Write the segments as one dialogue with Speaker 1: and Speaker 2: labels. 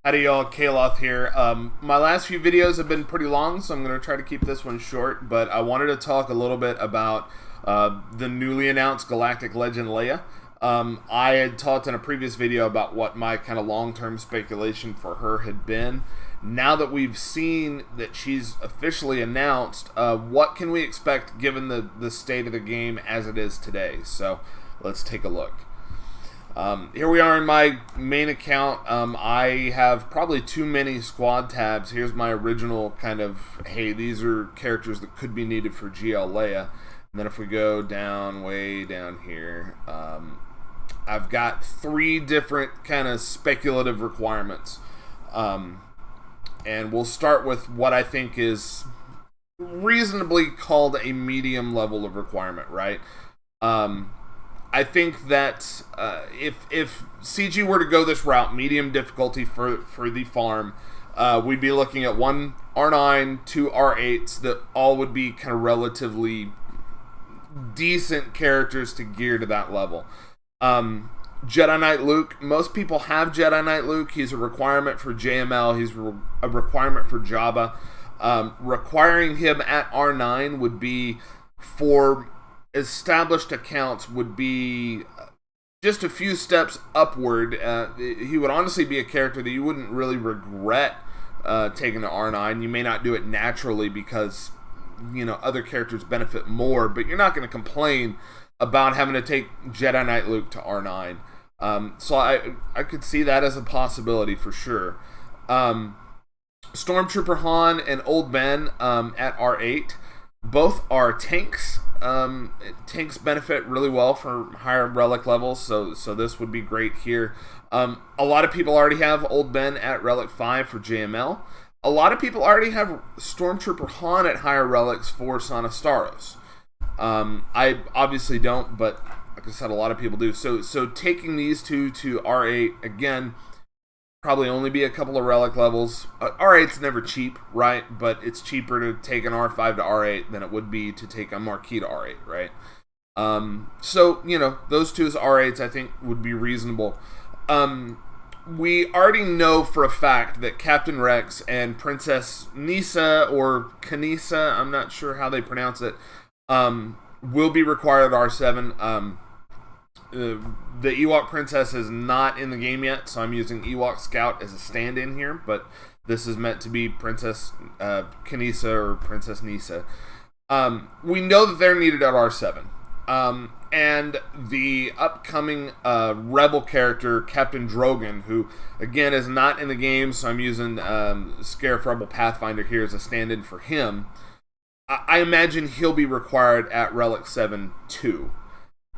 Speaker 1: Howdy y'all, Kaloth here. My last few videos have been pretty long, so I'm going to try to keep this one short, but I wanted to talk a little bit about the newly announced Galactic Legend Leia. I had talked in a previous video about what my kind of long-term speculation for her had been. Now that we've seen that she's officially announced, what can we expect given the state of the game as it is today? So let's take a look. Here we are in my main account. I have probably too many squad tabs. Here's my original kind of, hey, these are characters that could be needed for GL Leia. And then if we go down, way down here, I've got 3 different kind of speculative requirements. And we'll start with what I think is reasonably called a medium level of requirement, right? I think that if CG were to go this route, medium difficulty for the farm, we'd be looking at 1 R9, 2 R8s that all would be kind of relatively decent characters to gear to that level. Jedi Knight Luke, most people have Jedi Knight Luke. He's a requirement for JML. He's a requirement for Jabba. Requiring him at R9 would be, for established accounts, would be just a few steps upward. He would honestly be a character that you wouldn't really regret taking to R9. You may not do it naturally because, you know, other characters benefit more, but you're not going to complain about having to take Jedi Knight Luke to R9. So I could see that as a possibility for sure. Stormtrooper Han and Old Ben at R8. Both are tanks. Tanks benefit really well for higher relic levels, so this would be great here. A lot of people already have Old Ben at relic 5 for JML. A lot of people already have Stormtrooper Han at higher relics for Son of Staros. I obviously don't, but like I said, a lot of people do. So taking these two to R8, again, probably only be a couple of relic levels. R8's never cheap, right? But it's cheaper to take an R5 to R8 than it would be to take a Marquis to R8, right? So, you know, those two as R8s I think would be reasonable. We already know for a fact that Captain Rex and Princess Kneesa, or Kneesa, I'm not sure how they pronounce it, will be required at R7. The Ewok Princess is not in the game yet, so I'm using Ewok Scout as a stand-in here, but this is meant to be Princess Kneesa or Princess Kneesa. We know that they're needed at R7. And the upcoming Rebel character, Captain Drogon, who, again, is not in the game, so I'm using Scarif Rebel Pathfinder here as a stand-in for him. I imagine he'll be required at Relic 7 too.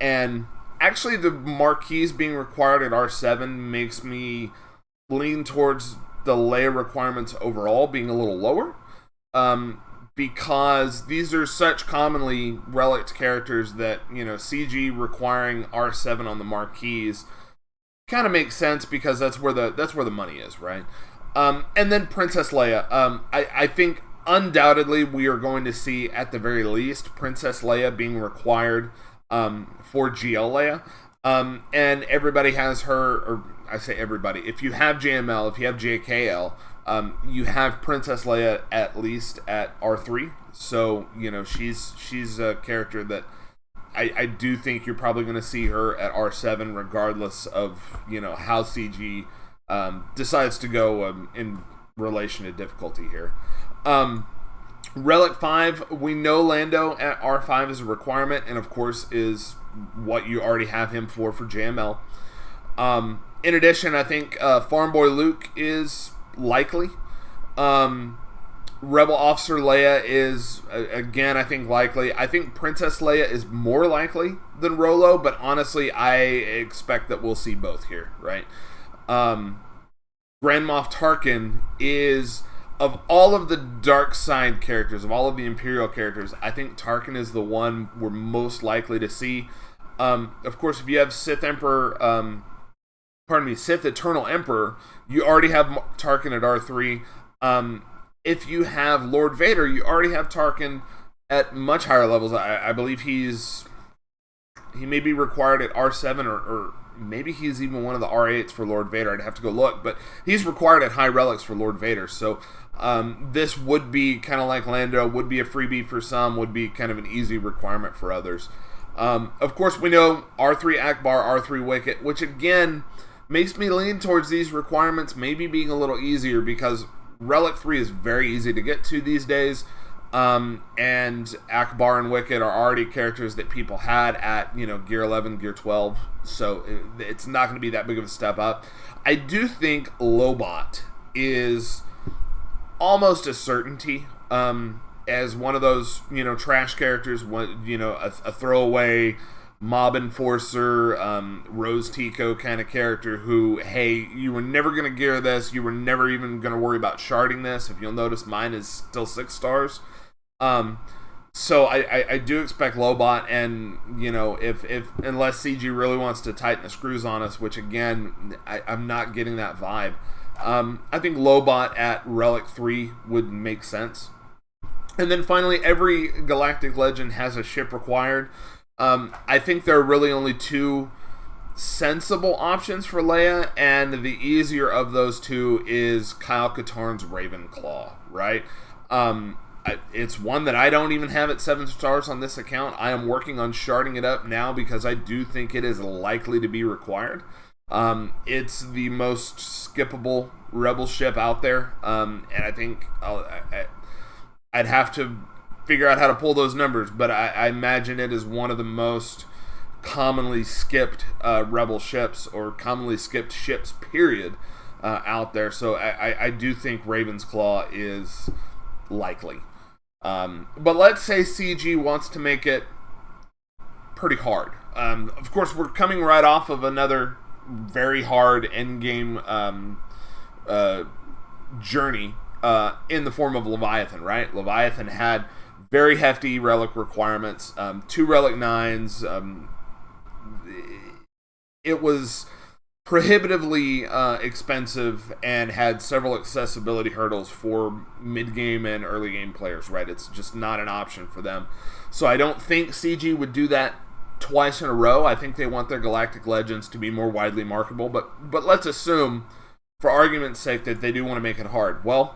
Speaker 1: And actually, the Marquis being required at R7 makes me lean towards the Leia requirements overall being a little lower. Because these are such commonly relic characters that, you know, CG requiring R7 on the Marquis kind of makes sense because that's where the money is, right? And then Princess Leia. I think undoubtedly we are going to see, at the very least, Princess Leia being required for GL Leia. And everybody has her, or I say everybody, if you have JML, if you have JKL, you have Princess Leia at least at R3. So, you know, she's a character that I do think you're probably going to see her at R7 regardless of, you know, how CG decides to go in relation to difficulty here. Relic 5, we know Lando at R5 is a requirement, and of course is what you already have him for JML. In addition, I think Farm Boy Luke is likely. Rebel Officer Leia is, again, I think likely. I think Princess Leia is more likely than Rolo, but honestly, I expect that we'll see both here, right? Grand Moff Tarkin is, of all of the dark side characters, of all of the Imperial characters, I think Tarkin is the one we're most likely to see. Of course, if you have Sith Eternal Emperor, you already have Tarkin at R3. If you have Lord Vader, you already have Tarkin at much higher levels. I believe he may be required at R7 or maybe he's even one of the R8s for Lord Vader. I'd have to go look, but he's required at high relics for Lord Vader. So this would be kind of like Lando, would be a freebie for some, would be kind of an easy requirement for others. Of course, we know R3 Ackbar, R3 Wicket, which again makes me lean towards these requirements maybe being a little easier because Relic 3 is very easy to get to these days. And Ackbar and Wicket are already characters that people had at, Gear 11, Gear 12. So it's not going to be that big of a step up. I do think Lobot is almost a certainty as one of those, trash characters, a throwaway mob enforcer, Rose Tico kind of character who, hey, you were never going to gear this, you were never even going to worry about sharding this. If you'll notice, mine is still 6 stars. So I do expect Lobot, and if unless CG really wants to tighten the screws on us, which again I'm not getting that vibe. I think Lobot at Relic 3 would make sense. And then finally, every Galactic Legend has a ship required. I think there are really only 2 sensible options for Leia, and the easier of those 2 is Kyle Katarn's Ravenclaw, right? It's one that I don't even have at 7 stars on this account. I am working on sharding it up now because I do think it is likely to be required. It's the most skippable rebel ship out there, and I think I'd have to figure out how to pull those numbers, but I imagine it is one of the most commonly skipped rebel ships, or commonly skipped ships, period, out there. So I do think Raven's Claw is likely. But let's say CG wants to make it pretty hard. Of course, we're coming right off of another very hard endgame journey in the form of Leviathan, right? Leviathan had very hefty relic requirements, 2 relic 9s. It was prohibitively expensive and had several accessibility hurdles for mid-game and early game players, right? It's just not an option for them. So I don't think CG would do that twice in a row. I think they want their Galactic Legends to be more widely marketable, but let's assume, for argument's sake, that they do want to make it hard. Well,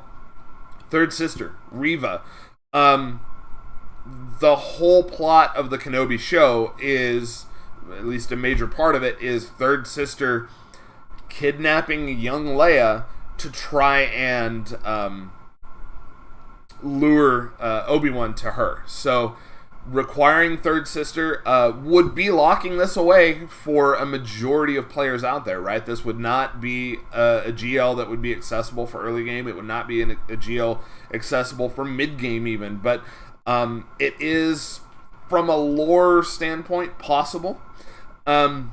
Speaker 1: Third Sister, Reva. The whole plot of the Kenobi show is, at least a major part of it, is Third Sister kidnapping young Leia to try and lure Obi-Wan to her. So requiring Third Sister would be locking this away for a majority of players out there, right? This would not be a GL that would be accessible for early game. It would not be a GL accessible for mid-game even, but it is, from a lore standpoint, possible. And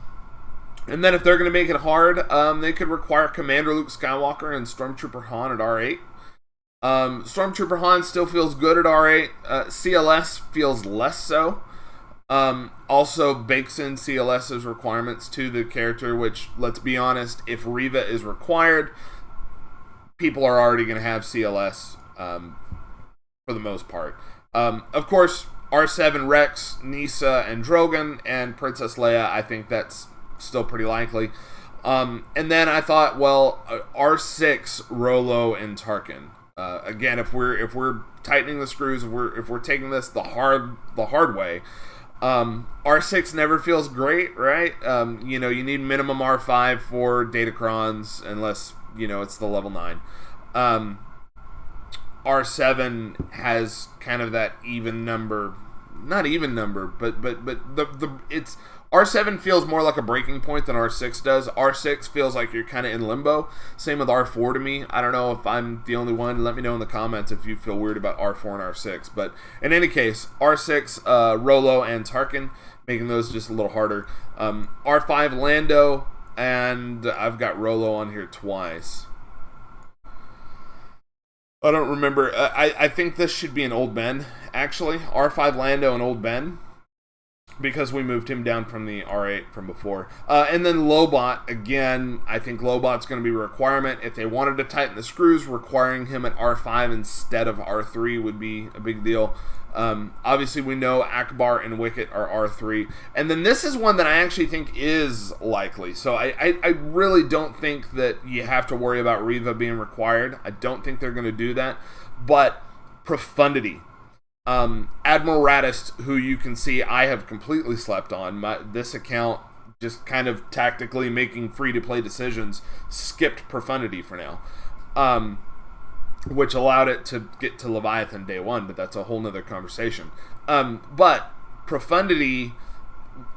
Speaker 1: then if they're going to make it hard, they could require Commander Luke Skywalker and Stormtrooper Han at R8. Stormtrooper Han still feels good at R8. CLS feels less so. Also bakes in CLS's requirements to the character, which, let's be honest, if Reva is required, people are already going to have CLS for the most part. Of course, R7 Rex, Kneesa, and Drogon, and Princess Leia, I think that's still pretty likely. And then I thought, well, R6, Rolo, and Tarkin. Again, if we're tightening the screws, if we're taking this the hard way, R6 never feels great, right? You need minimum R5 for Datacrons, unless it's the level 9. R7 has kind of that even number, not even number, but it's R7 feels more like a breaking point than R6 does. R6 feels like you're kind of in limbo. Same with R4 to me. I don't know if I'm the only one. Let me know in the comments if you feel weird about R4 and R6. But in any case, R6, Rolo, and Tarkin, making those just a little harder. R5, Lando, and I've got Rolo on here twice. I don't remember. I think this should be an Old Ben, actually. R5 Lando and Old Ben, because we moved him down from the R8 from before. And then Lobot, again, I think Lobot's going to be a requirement. If they wanted to tighten the screws, requiring him at R5 instead of R3 would be a big deal. Obviously, we know Ackbar and Wicket are R3. And then this is one that I actually think is likely. So I really don't think that you have to worry about Reva being required. I don't think they're going to do that. But Profundity. Admiral Radist, who you can see I have completely slept on. This account, just kind of tactically making free-to-play decisions, skipped Profundity for now. Which allowed it to get to Leviathan day one, but that's a whole nother conversation. But Profundity,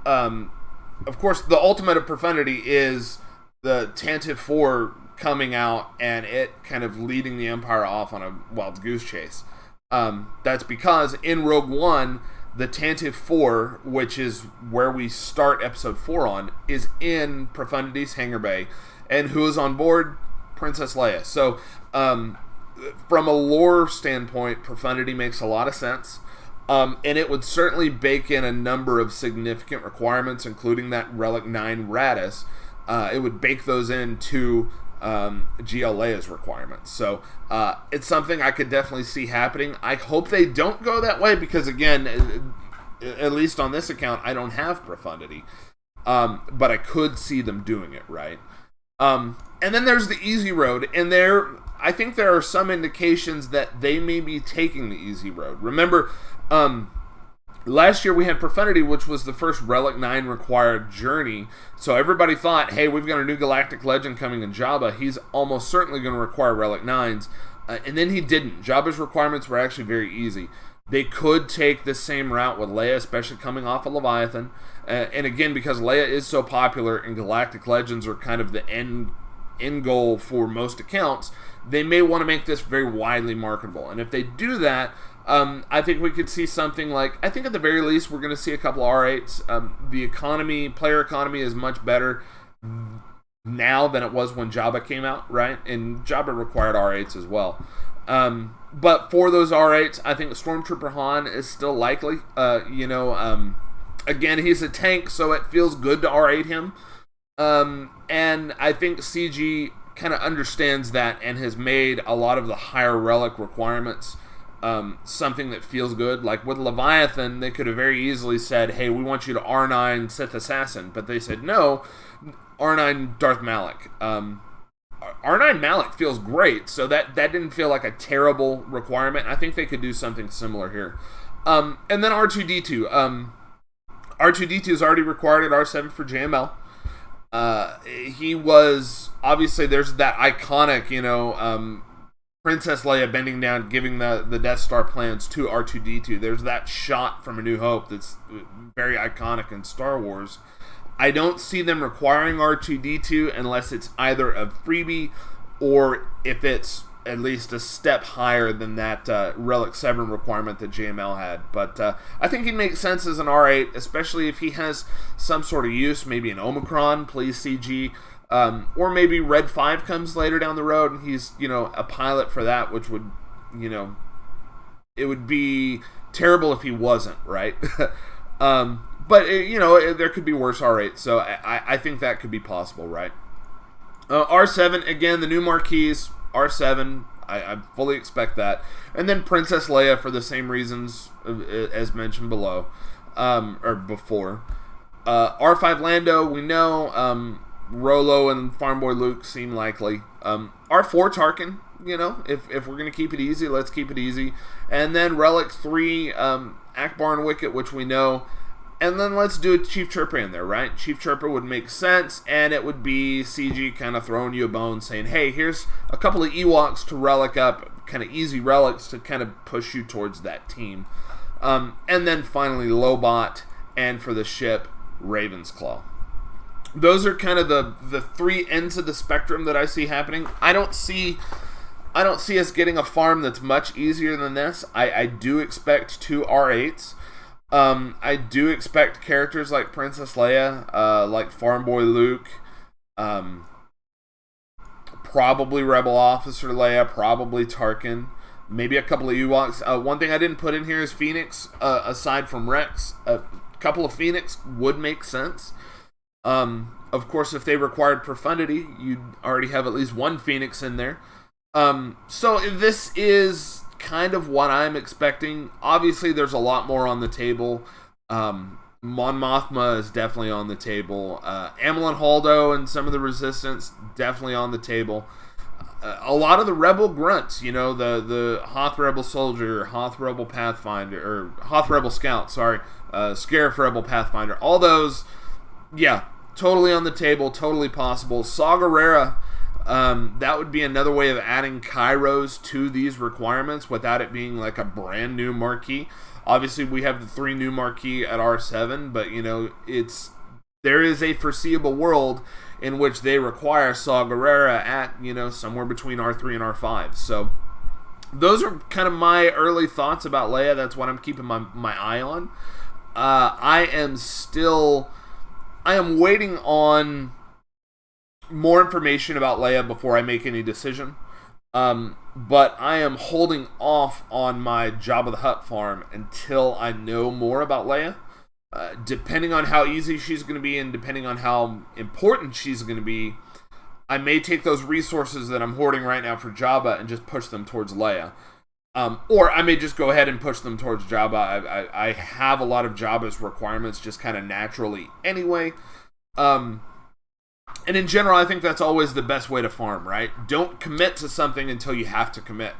Speaker 1: of course, the ultimate of Profundity is the Tantive 4 coming out and it kind of leading the Empire off on a wild goose chase. That's because in Rogue One, the Tantive 4, which is where we start Episode 4 on, is in Profundity's hangar bay. And who is on board? Princess Leia. So, from a lore standpoint, Profundity makes a lot of sense. And it would certainly bake in a number of significant requirements, including that Relic 9 Radis. It would bake those into GL Leia's requirements. So it's something I could definitely see happening. I hope they don't go that way because, again, at least on this account, I don't have Profundity. But I could see them doing it, right? And then there's the easy road, and I think there are some indications that they may be taking the easy road. Remember, last year we had Profundity, which was the first Relic 9 required journey. So everybody thought, hey, we've got a new Galactic Legend coming in Jabba. He's almost certainly going to require Relic 9s. And then he didn't. Jabba's requirements were actually very easy. They could take the same route with Leia, especially coming off of Leviathan. And again, because Leia is so popular and Galactic Legends are kind of the end goal for most accounts, they may want to make this very widely marketable. And if they do that, I think we could see something like, I think at the very least we're going to see a couple of R8s. The player economy is much better now than it was when Jabba came out, right? And Jabba required R8s as well. But for those R8s, I think Stormtrooper Han is still likely. Again, he's a tank, so it feels good to R8 him. And I think CG kind of understands that and has made a lot of the higher relic requirements something that feels good. Like with Leviathan, they could have very easily said, hey, we want you to R9 Sith Assassin. But they said, no, R9 Darth Malak. R9 Malak feels great, so that didn't feel like a terrible requirement. I think they could do something similar here. And then R2-D2. R2-D2 is already required at R7 for JML. He was, obviously, there's that iconic, Princess Leia bending down, giving the Death Star plans to R2-D2. There's that shot from A New Hope that's very iconic in Star Wars. I don't see them requiring R2-D2 unless it's either a freebie or if it's at least a step higher than that Relic 7 requirement that JML had. But I think he makes sense as an R8, especially if he has some sort of use, maybe an Omicron, please CG, or maybe Red 5 comes later down the road and he's, a pilot for that, which would, it would be terrible if he wasn't, right? But, there could be worse R8, so I think that could be possible, right? R7, again, the new marquees, R7, I fully expect that. And then Princess Leia for the same reasons as mentioned below, or before. R5 Lando, we know. Rolo and Farm Boy Luke seem likely. R4 Tarkin, if we're going to keep it easy, let's keep it easy. And then Relic 3, Ackbar and Wicket, which we know. And then let's do a Chief Chirper in there, right? Chief Chirper would make sense, and it would be CG kind of throwing you a bone saying, hey, here's a couple of Ewoks to relic up, kind of easy relics to kind of push you towards that team. And then finally Lobot, and for the ship, Raven's Claw. Those are kind of the three ends of the spectrum that I see happening. I don't see us getting a farm that's much easier than this. I do expect 2 R8s. I do expect characters like Princess Leia, like Farm Boy Luke, probably Rebel Officer Leia, probably Tarkin, maybe a couple of Ewoks. One thing I didn't put in here is Phoenix, aside from Rex. A couple of Phoenix would make sense. Of course, if they required Profundity, you'd already have at least one Phoenix in there. So this is kind of what I'm expecting. Obviously, there's a lot more on the table. Mon Mothma is definitely on the table. Amilyn Holdo and some of the Resistance, definitely on the table. A lot of the Rebel grunts, you know, the Hoth Rebel Soldier, Hoth Rebel Pathfinder, or Hoth Rebel Scout, sorry, Scarif Rebel Pathfinder, all those, yeah, totally on the table, totally possible. Saw Gerrera, that would be another way of adding Kairos to these requirements without it being like a brand new marquee. Obviously, we have the 3 new marquee at R7, but, you know, there is a foreseeable world in which they require Saw Gerrera at, you know, somewhere between R3 and R5. So those are kind of my early thoughts about Leia. That's what I'm keeping my eye on. I am waiting on more information about Leia before I make any decision. But I am holding off on my Jabba the Hutt farm until I know more about Leia. Depending on how easy she's going to be and depending on how important she's going to be, I may take those resources that I'm hoarding right now for Jabba and just push them towards Leia. Or I may just go ahead and push them towards Jabba. I have a lot of Jabba's requirements just kind of naturally anyway. And in general, I think that's always the best way to farm, right? Don't commit to something until you have to commit.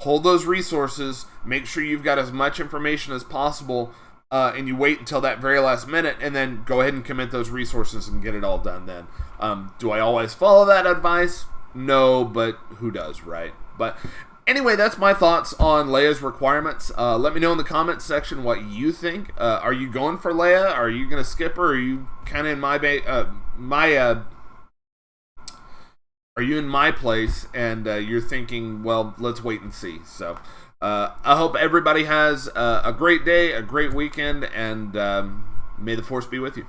Speaker 1: Hold those resources, make sure you've got as much information as possible, and you wait until that very last minute, and then go ahead and commit those resources and get it all done then. Do I always follow that advice? No, but who does, right? But anyway, that's my thoughts on Leia's requirements. Let me know in the comments section what you think. Are you going for Leia? Are you going to skip her? Are you kind of in are you in my place and you're thinking, well, let's wait and see. So I hope everybody has a great day, a great weekend, and may the Force be with you.